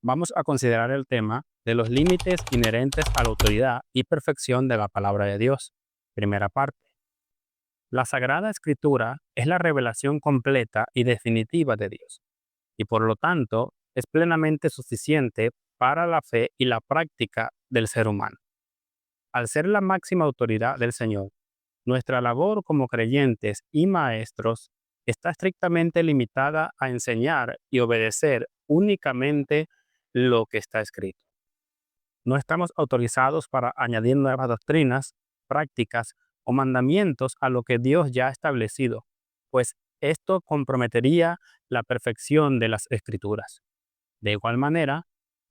vamos a considerar el tema de los límites inherentes a la autoridad y perfección de la palabra de Dios. Primera parte. La Sagrada Escritura es la revelación completa y definitiva de Dios, y por lo tanto es plenamente suficiente para la fe y la práctica del ser humano. Al ser la máxima autoridad del Señor, nuestra labor como creyentes y maestros está estrictamente limitada a enseñar y obedecer únicamente lo que está escrito. No estamos autorizados para añadir nuevas doctrinas, prácticas o mandamientos a lo que Dios ya ha establecido, pues esto comprometería la perfección de las Escrituras. De igual manera,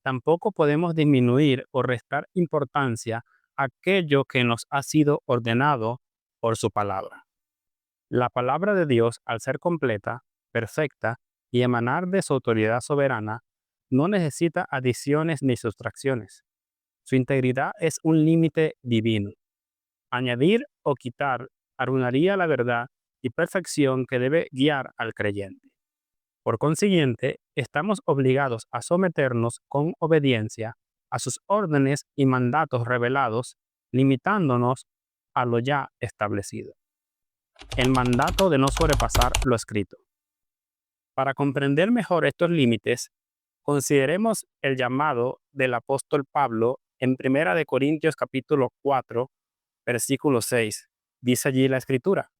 tampoco podemos disminuir o restar importancia a aquello que nos ha sido ordenado por su palabra. La palabra de Dios, al ser completa, perfecta y emanar de su autoridad soberana, no necesita adiciones ni sustracciones. Su integridad es un límite divino. Añadir o quitar arruinaría la verdad y perfección que debe guiar al creyente. Por consiguiente, estamos obligados a someternos con obediencia a sus órdenes y mandatos revelados, limitándonos a lo ya establecido. El mandato de no sobrepasar lo escrito. Para comprender mejor estos límites, consideremos el llamado del apóstol Pablo en Primera de Corintios capítulo 4, versículo 6. Dice allí la escritura: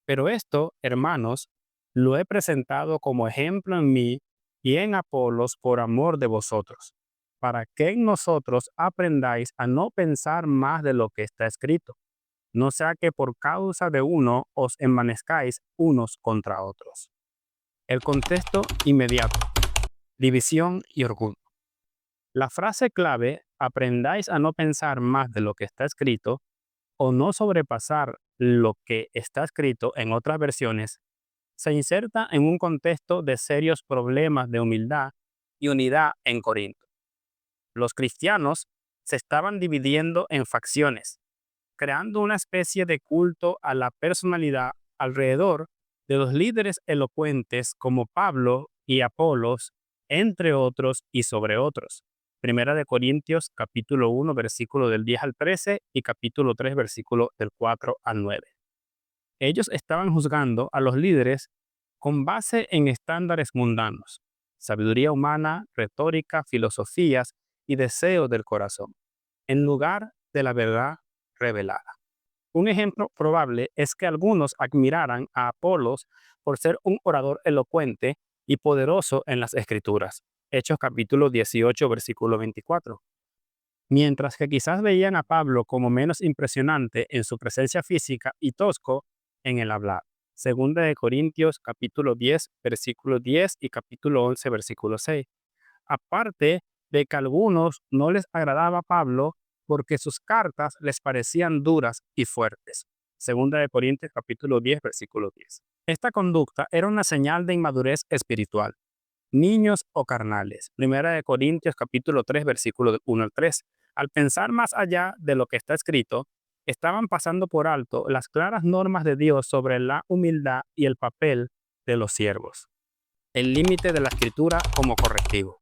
pero esto, hermanos, lo he presentado como ejemplo en mí y en Apolos por amor de vosotros, para que en nosotros aprendáis a no pensar más de lo que está escrito, no sea que por causa de uno os envanezcáis unos contra otros. El contexto inmediato: división y orgullo. La frase clave, aprendáis a no pensar más de lo que está escrito, o no sobrepasar lo que está escrito en otras versiones, se inserta en un contexto de serios problemas de humildad y unidad en Corinto. Los cristianos se estaban dividiendo en facciones, creando una especie de culto a la personalidad alrededor de los líderes elocuentes como Pablo y Apolos, entre otros y sobre otros. Primera de Corintios capítulo 1 versículo del 10 al 13 y capítulo 3 versículo del 4 al 9. Ellos estaban juzgando a los líderes con base en estándares mundanos, sabiduría humana, retórica, filosofías y deseos del corazón, en lugar de la verdad revelada. Un ejemplo probable es que algunos admiraran a Apolos por ser un orador elocuente y poderoso en las Escrituras. Hechos capítulo 18, versículo 24. Mientras que quizás veían a Pablo como menos impresionante en su presencia física y tosco en el hablar. Segunda de Corintios capítulo 10, versículo 10 y capítulo 11, versículo 6. Aparte de que a algunos no les agradaba Pablo porque sus cartas les parecían duras y fuertes. Segunda de Corintios capítulo 10, versículo 10. Esta conducta era una señal de inmadurez espiritual. Niños o carnales. Primera de Corintios capítulo 3, versículo del 1 al 3. Al pensar más allá de lo que está escrito, estaban pasando por alto las claras normas de Dios sobre la humildad y el papel de los siervos. El límite de la escritura como correctivo.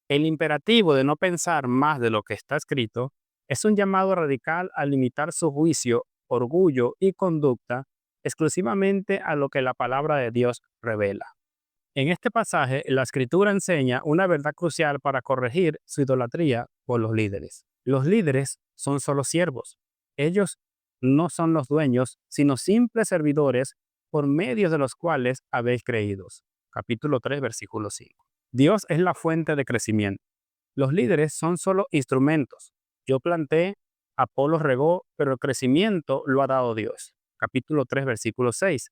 El imperativo de no pensar más de lo que está escrito es un llamado radical a limitar su juicio, orgullo y conducta exclusivamente a lo que la palabra de Dios revela. En este pasaje, la escritura enseña una verdad crucial para corregir su idolatría por los líderes. Los líderes son solo siervos. Ellos no son los dueños, sino simples servidores por medio de los cuales habéis creído. Capítulo 3, versículo 5. Dios es la fuente de crecimiento. Los líderes son solo instrumentos. Yo planté, Apolo regó, pero el crecimiento lo ha dado Dios. Capítulo 3, versículo 6.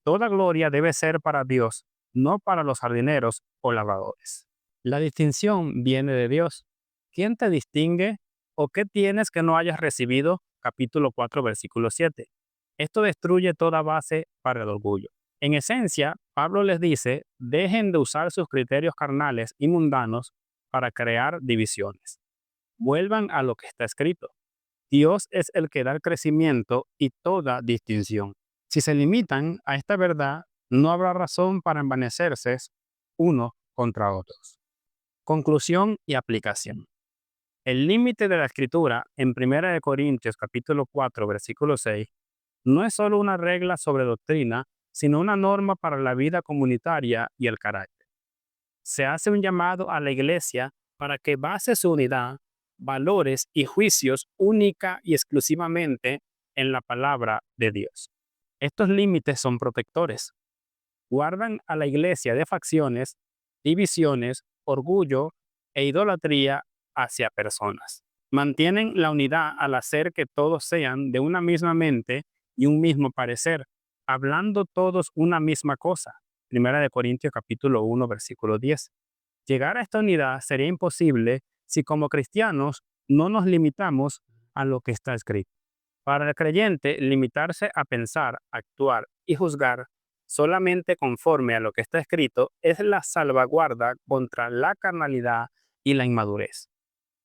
Toda gloria debe ser para Dios, no para los jardineros o labradores. La distinción viene de Dios. ¿Quién te distingue o qué tienes que no hayas recibido? Capítulo 4, versículo 7. Esto destruye toda base para el orgullo. En esencia, Pablo les dice, dejen de usar sus criterios carnales y mundanos para crear divisiones. Vuelvan a lo que está escrito. Dios es el que da el crecimiento y toda distinción. Si se limitan a esta verdad, no habrá razón para envanecerse unos contra otros. Conclusión y aplicación. El límite de la escritura en 1 Corintios capítulo 4 versículo 6 no es solo una regla sobre doctrina, sino una norma para la vida comunitaria y el carácter. Se hace un llamado a la iglesia para que base su unidad, valores y juicios única y exclusivamente en la palabra de Dios. Estos límites son protectores. Guardan a la iglesia de facciones, divisiones, orgullo e idolatría hacia personas. Mantienen la unidad al hacer que todos sean de una misma mente y un mismo parecer, hablando todos una misma cosa. 1 Corintios capítulo 1 versículo 10. Llegar a esta unidad sería imposible si como cristianos no nos limitamos a lo que está escrito. Para el creyente, limitarse a pensar, actuar y juzgar solamente conforme a lo que está escrito es la salvaguarda contra la carnalidad y la inmadurez,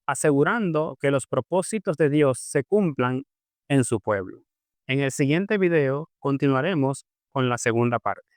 asegurando que los propósitos de Dios se cumplan en su pueblo. En el siguiente video continuaremos con la segunda parte.